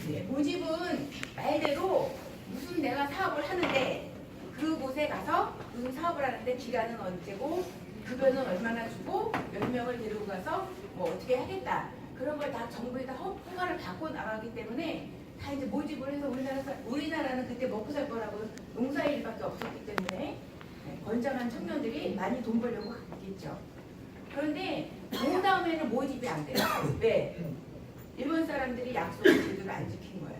네, 모집은 말대로 무슨 내가 사업을 하는데 그곳에 가서 무슨 사업을 하는데 기간은 언제고 급여는 얼마나 주고 몇 명을 데리고 가서 뭐 어떻게 하겠다 그런 걸 다 정부에 다 허가를 받고 나가기 때문에 다 이제 모집을 해서 우리나라는 그때 먹고 살 거라고 농사일밖에 없었기 때문에 건장한 청년들이 많이 돈 벌려고 갔겠죠. 그런데 그 다음에는 모집이 안 돼요. 왜? 일본 사람들이 약속을 제대로 안 지킨 거예요.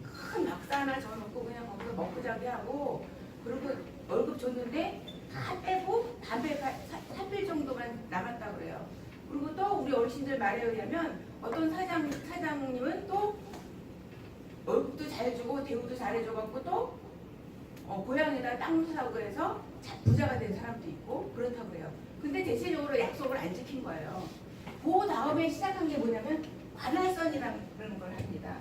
큰 막사 하나 져놓고 그냥 거기서 먹고 자기 하고 그리고 월급 줬는데 다 빼고 담배 3필 정도만 남았다고 그래요. 그리고 또 우리 어르신들 말에 의하면 어떤 사장님은 또 월급도 잘 주고 대우도 잘해줘갖고 또 고향에다 땅도 사고 그래서 부자가 된 사람도 있고 그렇다고 그래요. 근데 대체적으로 약속을 안 지킨 거예요. 그 다음에 시작한 게 뭐냐면 관할선이라는 걸 합니다.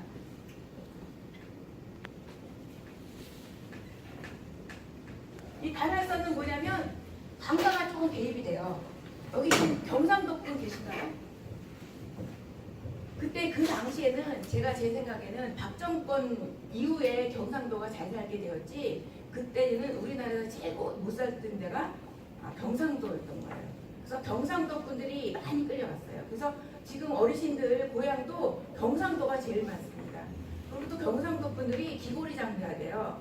이 관할선은 뭐냐면 관가가 조금 개입이 돼요. 여기 지금 경상도 분 계신가요? 그때 그 당시에는 제가 제 생각에는 박정권 이후에 경상도가 잘 살게 되었지 그때는 우리나라에서 제일 못 살던 데가 경상도였던 거예요. 그래서 경상도 분들이 많이 끌려갔어요. 그래서 지금 어르신들 고향도 경상도가 제일 많습니다. 그리고 또 경상도 분들이 기고리 장비하대요.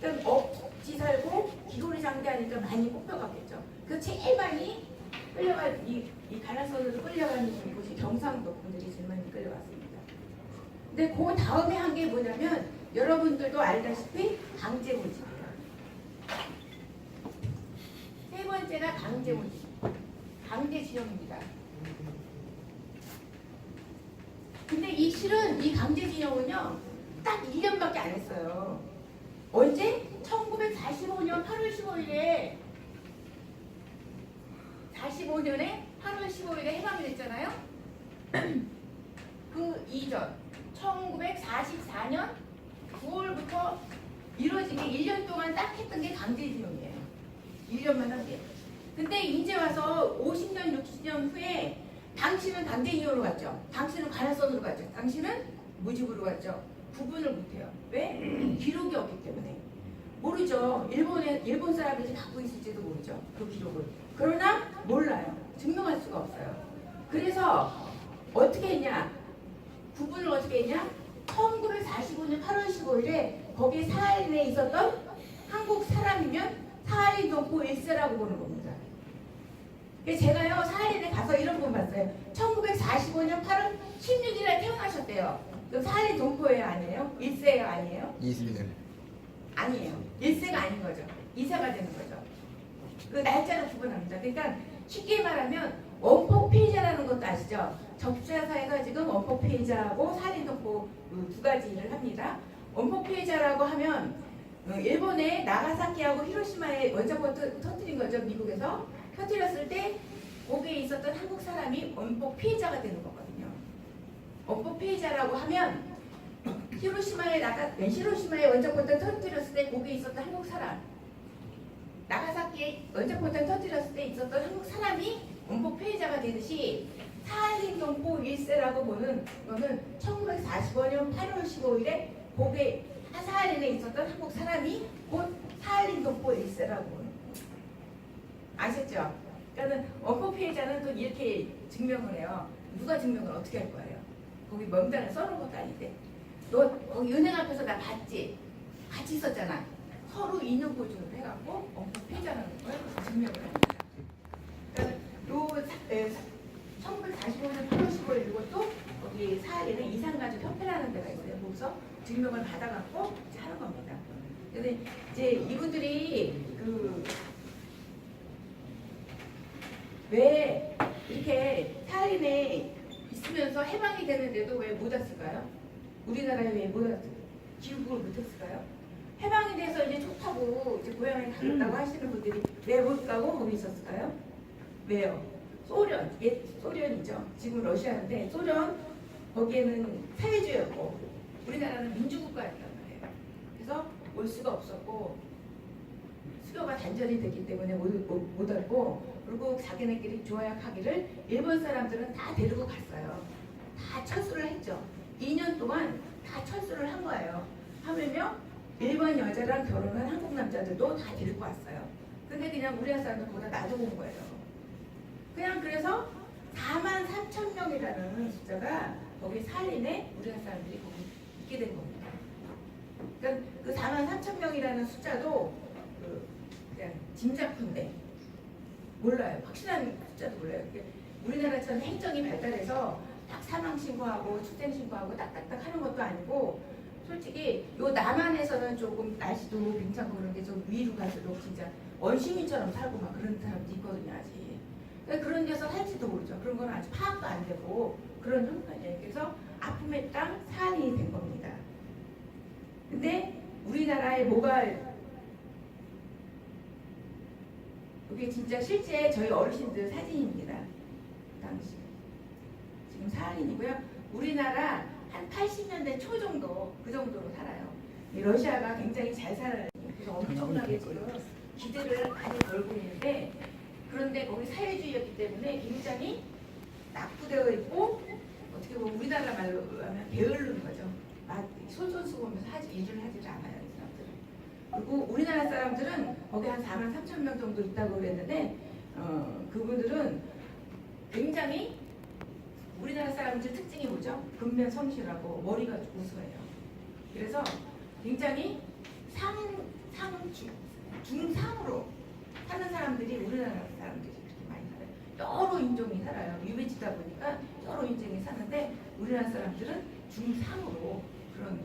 그러니까 억지 살고 기고리 장비하니까 많이 뽑혀갔겠죠. 그래서 제일 많이 끌려간 이 관할선으로 끌려가는 곳이 경상도 분들이 제일 많이 끌려갔습니다. 근데 그 다음에 한 게 뭐냐면 여러분들도 알다시피 강제 모집이에요. 세 번째가 강제 모집, 강제 지정입니다. 근데 이 실은 이 강제 지정은요 딱 1년밖에 안 했어요. 언제? 1945년 8월 15일에 45년에 8월 15일에 해방이 됐잖아요. 그 이전 1944년 9월부터 이루어진 게 1년 동안 딱 했던 게 강제징용이에요. 1년만 한 게. 근데 이제 와서 50년 60년 후에 당신은 강제징용으로 갔죠. 당신은 관할선으로 갔죠. 당신은 무집으로 갔죠. 구분을 못해요. 왜? 기록이 없기 때문에. 모르죠. 일본 사람들이 갖고 있을지도 모르죠. 그 기록을. 그러나 몰라요. 증명할 수가 없어요. 그래서 어떻게 했냐? 구분을 어떻게 했냐? 1945년 8월 15일에 거기에 사할인에 있었던 한국 사람이면 사할인 동포 1세라고 보는 겁니다. 제가요 사할인에 가서 이런 분 봤어요. 1945년 8월 16일에 태어나셨대요. 그럼 사할인 동포예요? 아니에요? 1세예요? 아니에요? 2세. 아니에요. 1세가 아닌 거죠. 2세가 되는 거죠. 그 날짜로 구분합니다. 그러니까 쉽게 말하면 원폭 피해자라는 것도 아시죠? 접수사에서 지금 원폭 피해자하고 살인동포 두 가지 일을 합니다. 원폭 피해자라고 하면 일본의 나가사키하고 히로시마에 원자폭 터뜨린 거죠. 미국에서 터뜨렸을 때 거기에 있었던 한국 사람이 원폭 피해자가 되는 거거든요. 원폭 피해자라고 하면 히로시마에 원자폭탄 터뜨렸을 때 거기에 있었던 한국 사람, 나가사키에 원자폭탄 터뜨렸을 때 있었던 한국 사람이 원폭 피해자가 되듯이 사할린 동포 1세라고 보는 거는 1945년 8월 15일에 거기에 사할린에 있었던 한국 사람이 곧 사할린 동포 1세라고 보는 거예요. 아셨죠? 그러니까 원폭 피해자는 또 이렇게 증명을 해요. 누가 증명을 어떻게 할 거예요? 거기 명단을 써놓은 것도 아닌데 너 거기 은행 앞에서 나 봤지? 같이 있었잖아. 서로 인용 보증을 해갖고 원폭 피해자라는 걸 증명을 합니다. 그러니까 요 1945년 8월 15일 이것도 거기 사할인에 이산가족 협회라는 데가 있어요. 거기서 증명을 받아갖고 이제 하는 겁니다. 근데 이제 이분들이 왜 이렇게 사할인에 있으면서 해방이 되는데도 왜 못 왔을까요? 우리나라에 왜 못 왔을까요? 귀국을 못 했을까요? 해방이 돼서 이제 좋다고 이제 고향에 가겠다고 하시는 분들이 왜 못 가고 거기 있었을까요? 왜요? 소련, 옛 소련이죠. 지금 러시아인데 소련 거기에는 사회주의였고 우리나라는 민주국가였단 말이에요. 그래서 올 수가 없었고 수교가 단절이 됐기 때문에 못 왔고 그리고 자기네끼리 조약하기를 일본 사람들은 다 데리고 갔어요. 다 철수를 했죠. 2년 동안 다 철수를 한 거예요. 하면요 일본 여자랑 결혼한 한국 남자들도 다 데리고 왔어요. 근데 그냥 우리나라 사람들보다 놔두고 온 거예요. 그냥 그래서 43,000명이라는 숫자가 거기 살인에 우리나라 사람들이 거기 있게 된 겁니다. 그러니까 그 43,000명이라는 숫자도 그냥 짐작컨대 몰라요. 확실한 숫자도 몰라요. 우리나라처럼 행정이 발달해서 딱 사망 신고하고 출생 신고하고 딱딱딱 하는 것도 아니고 솔직히 요 남한에서는 조금 날씨도 괜찮고 그런 게 좀 위로 갈수록 진짜 원시민처럼 살고 막 그런 사람도 있거든요 아직. 그러니까 그런 데서 살지도 모르죠. 그런 건 아직 파악도 안 되고 그런 형편이에요. 그래서 아픔의 땅 살인이 된 겁니다. 근데 우리나라에 뭐가 이게 진짜 실제 저희 어르신들 사진입니다. 그 당시 지금 살인이고요. 우리나라 한 80년대 초 정도 그 정도로 살아요. 러시아가 굉장히 잘 살아요. 그래서 엄청나게 지금 기대를 많이 걸고 있는데 그런데 거기 사회주의였기 때문에 굉장히 낙후되어 있고 어떻게 보면 우리나라 말로 하면 게으른 거죠. 솔선수범해서 일을 하지 않아요. 이 사람들은. 그리고 우리나라 사람들은 거기 한 43,000명 정도 있다고 그랬는데 그분들은 굉장히 우리나라 사람들 특징이 뭐죠? 근면 성실하고 머리가 우수해요. 그래서 굉장히 중상으로 사는 사람들이 우리나라 사람들이 그렇게 많이 살아요. 여러 인종이 살아요. 유배지다 보니까 여러 인종이 사는데 우리나라 사람들은 중상으로 그런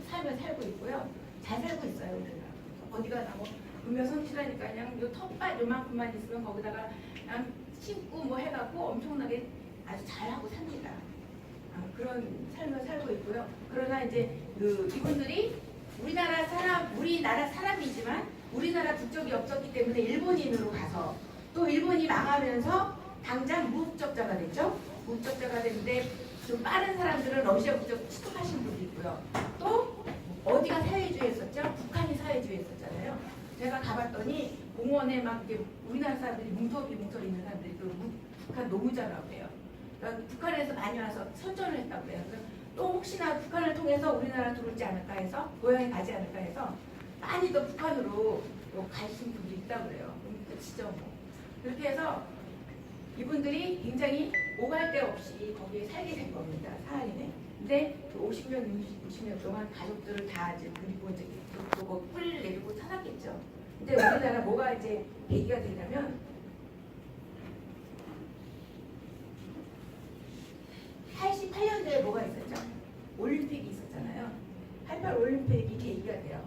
삶을 살고 있고요. 잘 살고 있어요. 우리나라. 어디가 나고 근면 성실하니까 그냥 요 텃밭 요만큼만 있으면 거기다가 그냥 심고 뭐 해갖고 엄청나게 아주 잘하고 삽니다. 그런 삶을 살고 있고요. 그러나 이제 이분들이 우리나라 사람이지만 우리나라 국적이 없었기 때문에 일본인으로 가서 또 일본이 망하면서 당장 무국적자가 됐죠. 무국적자가 됐는데 좀 빠른 사람들은 러시아 국적 취득하신 분도 있고요. 또 어디가 사회주의였었죠? 북한이 사회주의였었잖아요. 제가 가봤더니 공원에 막 이렇게 우리나라 사람들이 뭉텅이 있는 사람들이 또 북한 노무자라고 해요. 그러니까 북한에서 많이 와서 선전을 했다고 해요. 또 혹시나 북한을 통해서 우리나라 들어오지 않을까 해서 고향에 가지 않을까 해서 많이 더 북한으로 가신 분도 있다고 그래요. 끝이죠 뭐. 그렇게 해서 이분들이 굉장히 오갈 데 없이 거기에 살게 된 겁니다. 사할인에. 근데 그 50년 동안 가족들을 다 이제 그리고 이제 뭐 뿌리를 내리고 살았겠죠. 근데 우리나라 뭐가 이제 계기가 되냐면 88년도에 뭐가 있었죠? 올림픽이 있었잖아요. 88 올림픽이 계기가 돼요.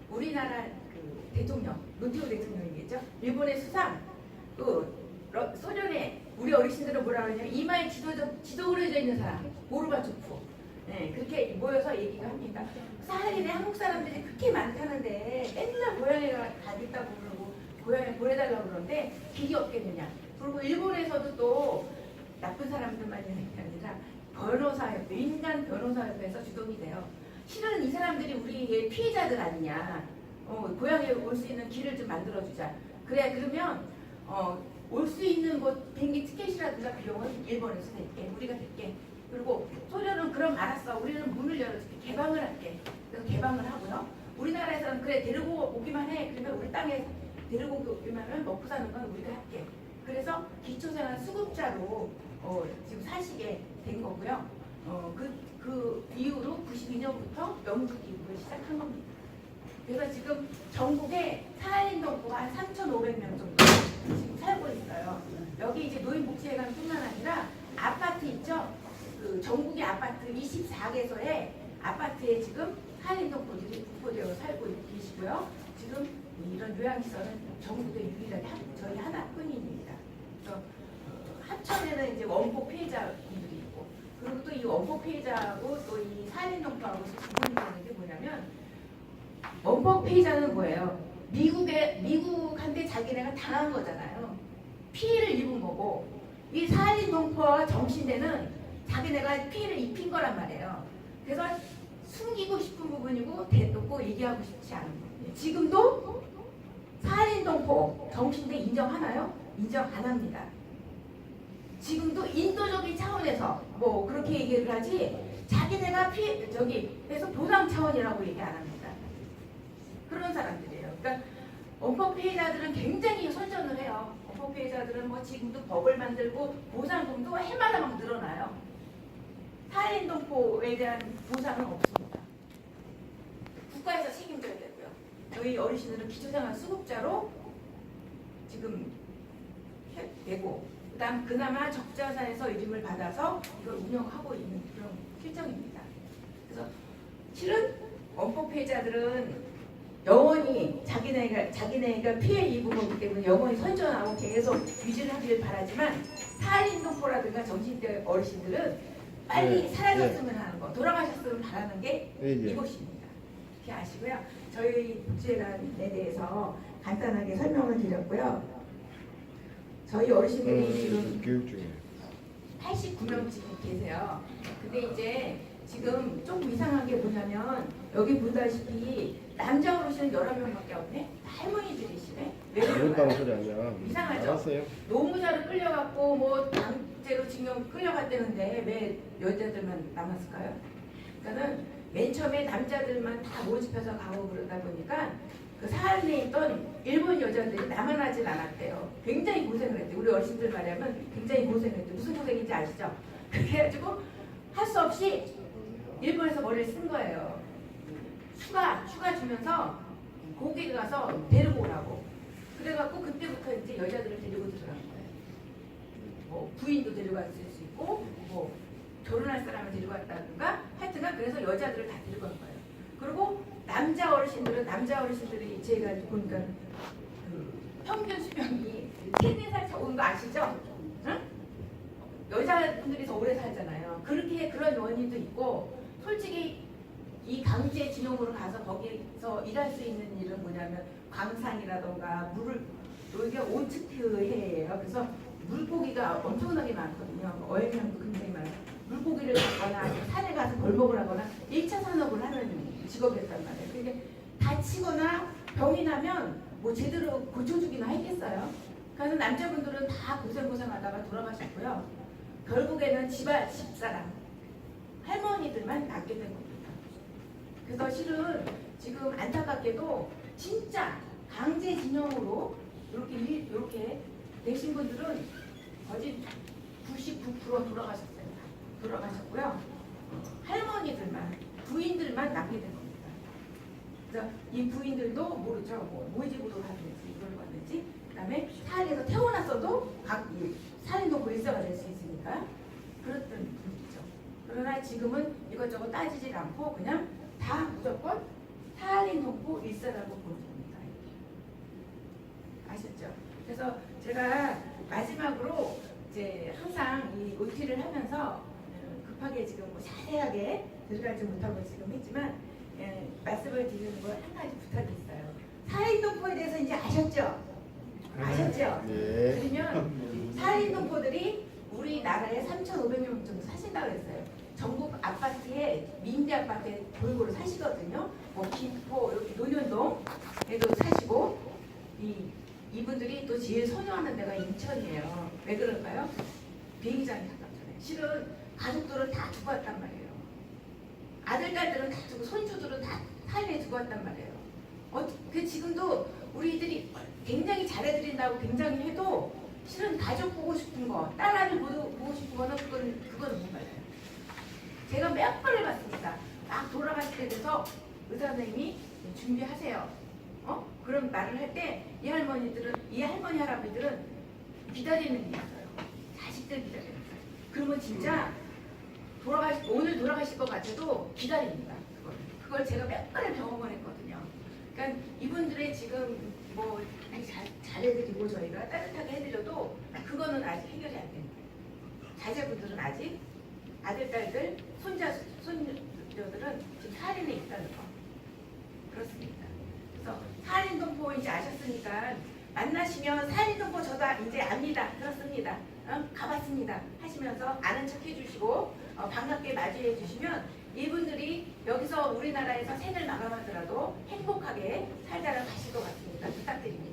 우리나라 그 대통령, 노태우 대통령이겠죠? 일본의 수상, 소련의 우리 어르신들은 뭐라 그러냐면 이마에 지도 그려져 있는 사람, 고르바초프. 네, 그렇게 모여서 얘기가 합니다. 사할인에 한국 사람들이 그렇게 많다는데 맨날 고향에 가겠다고 그러고 고향에 보내달라고 그러는데 길이 없겠느냐. 그리고 일본에서도 또 나쁜 사람들만 있는 게 아니라 변호사협회, 민간 변호사협회에서 주동이 돼요. 실은 이 사람들이 우리의 피해자들 아니냐. 고향에 올 수 있는 길을 좀 만들어주자. 그래 그러면 올 수 있는 곳 비행기 티켓이라든가 비용은 일본에서 낼게. 우리가 낼게. 그리고 소련은 그럼 알았어. 우리는 문을 열어줄게. 개방을 할게. 그래서 개방을 하고요. 우리나라에서는 그래 데리고 오기만 해. 그러면 우리 땅에 데리고 오기만 하면 먹고 사는 건 우리가 할게. 그래서 기초생활 수급자로 지금 사시게 된 거고요. 그 이후로 92년부터 영국 기부를 시작한 겁니다. 그래서 지금 전국에 사할인 동포가 한 3,500명 정도 지금 살고 있어요. 여기 이제 노인복지회관뿐만 아니라 아파트 있죠? 그 전국의 아파트 24개소의 아파트에 지금 사할인 동포들이 분포되어 살고 계시고요. 지금 이런 요양시설은 전국에 유일하게 저희 하나뿐입니다. 그래서 합천에는 이제 원폭 피해자분들이 있고, 그리고 또 이 원폭 피해자하고 또 이 사할인 동포하고 구분이 되는 게 뭐냐면, 원폭 피해자는 뭐예요? 미국한테 자기네가 당한 거잖아요. 피해를 입은 거고, 이 사할인 동포와 정신대는 자기네가 피해를 입힌 거란 말이에요. 그래서 숨기고 싶은 부분이고 대놓고 얘기하고 싶지 않은 부분이에요. 지금도 사할인 동포 정신대 인정하나요? 인정 안 합니다. 지금도 인도적인 차원에서 뭐 그렇게 얘기를 하지 자기네가 해서 보상 차원이라고 얘기 안 합니다. 그런 사람들이에요. 그러니까 원법 피해자들은 굉장히 선전을 해요. 원법 피해자들은 뭐 지금도 법을 만들고 보상금도 해마다 막 늘어나요. 살인동포에 대한 보상은 없습니다. 국가에서 책임져야 되고요. 저희 어르신들은 기초생활 수급자로 지금 되고, 그다음 그나마 적자사에서 이름을 받아서 이걸 운영하고 있는 그런 실정입니다. 그래서 실은 원법 피해자들은 영원히 자기네가 피해 입은 거기 때문에 영원히 선전하고 계속 유지를 하길 바라지만, 살인동포라든가 정신대 어르신들은 빨리 사라졌으면 하는 거, 돌아가셨으면 바라는 게 이것입니다. 이렇게 아시고요. 저희 복지회관에 대해서 간단하게 설명을 드렸고요. 저희 어르신들이 지금 교육 중에 89명 지금 계세요. 근데 이제 지금 조금 이상한 게 뭐냐면, 여기 보다시피 남자 어르신은 11명밖에 없네? 할머니들이시네? 왜 그런다는 그런가요? 소리 아니야. 이상하죠? 알았어요. 노무자를 끌려갔고 뭐 강제로 징용 끌려갔다는데 왜 여자들만 남았을까요? 그러니까는 맨 처음에 남자들만 다 모집해서 가고 그러다 보니까 그 사안에 있던 일본 여자들이 남아나질 않았대요. 굉장히 고생을 했대요. 우리 어르신들 말하면 굉장히 고생했대요. 무슨 고생인지 아시죠? 그래가지고 할 수 없이 일본에서 머리를 쓴 거예요. 휴가 주면서 거기 가서 데리고 오라고. 그래갖고 그때부터 이제 여자들을 데리고 들어간 거예요. 뭐 부인도 데려갈 수 있고, 뭐 결혼할 사람을 데리고 왔다든가, 하여튼간 그래서 여자들을 다 데리고 간 거예요. 그리고 남자 어르신들이 제가 보니까 그 평균 수명이 3-4살 적은 거 아시죠? 응? 여자분들이 더 오래 살잖아요. 그런 원인도 있고, 솔직히 이 강제징용으로 가서 거기서 일할 수 있는 일은 뭐냐면 광산이라던가 여기가 온츠트해예요. 그래서 물고기가 엄청나게 많거든요. 어획량도 굉장히 많아요. 물고기를 잡거나 아니면 산에 가서 벌목을 하거나 1차 산업을 하는 직업이었단 말이에요. 근데 다치거나 병이 나면 뭐 제대로 고쳐주기나 했겠어요. 그래서 남자분들은 다 고생하다가 돌아가셨고요. 결국에는 집사람, 할머니들만 남게 된 겁니다. 그래서 실은 지금 안타깝게도 진짜 강제징용으로 이렇게 되신 분들은 거의 99% 돌아가셨고요. 할머니들만, 부인들만 남게 된 겁니다. 그래서 이 부인들도 모르죠. 뭐 모집으로 갔는지 이걸 갔는지, 그다음에 사회에서 태어났어도 살인동포 일사가 될 수 있으니까 그랬던 분이죠. 그러나 지금은 이것저것 따지질 않고 그냥 다 무조건 살인동포 일사라고 보는 겁니다. 아셨죠? 그래서 제가 마지막으로 이제 항상 이 OT를 하면서 급하게 지금 뭐 자세하게 들어가지 못하고 지금 했지만 말씀을 드리는 건 한 가지 부탁이 있어요. 살인동포에 대해서 이제 아셨죠? 아셨죠? 네. 그러면 살인동포들이 우리나라에 3,500명 정도 사신다고 했어요. 전국 아파트에 민대 아파트에 골고루 사시거든요. 뭐 김포 이렇게 논현동에도 사시고, 이분들이 또 제일 선호하는 데가 인천이에요. 왜 그럴까요? 비행장이 가깝잖아요. 실은 가족들은 다 두고 왔단 말이에요. 아들, 딸들은 다 두고, 손주들은 다 타인에 두고 왔단 말이에요. 그 지금도 우리들이 굉장히 잘해드린다고 굉장히 해도 실은 가족 보고 싶은 거, 딸아이 보고 싶은 거는 그거는 못 받아요. 제가 몇 번을 봤습니다. 막 돌아가실 때 돼서 의사 선생님이 준비하세요. 그런 말을 할 때 이 할머니 할아버지들은 기다리는 게 있어요. 자식들 기다리는 거예요. 그러면 진짜 오늘 돌아가실 것 같아도 기다립니다. 그걸 제가 몇 번을 경험을 했거든요. 그러니까 이분들의 지금 뭐 잘해드리고 저희가 따뜻하게 해드려도 그거는 아직 해결이 안 됩니다. 자제분들은 아직 아들, 딸들, 손녀들은 지금 살인에 있다는 거. 그렇습니다. 그래서 살인동포 이제 아셨으니까 만나시면 살인동포 저도 이제 압니다. 들었습니다. 가봤습니다. 하시면서 아는 척 해주시고 반갑게 맞이해 주시면 이분들이 여기서 우리나라에서 생을 마감하더라도 행복하게 살다가 가실 것 같습니다. 부탁드립니다.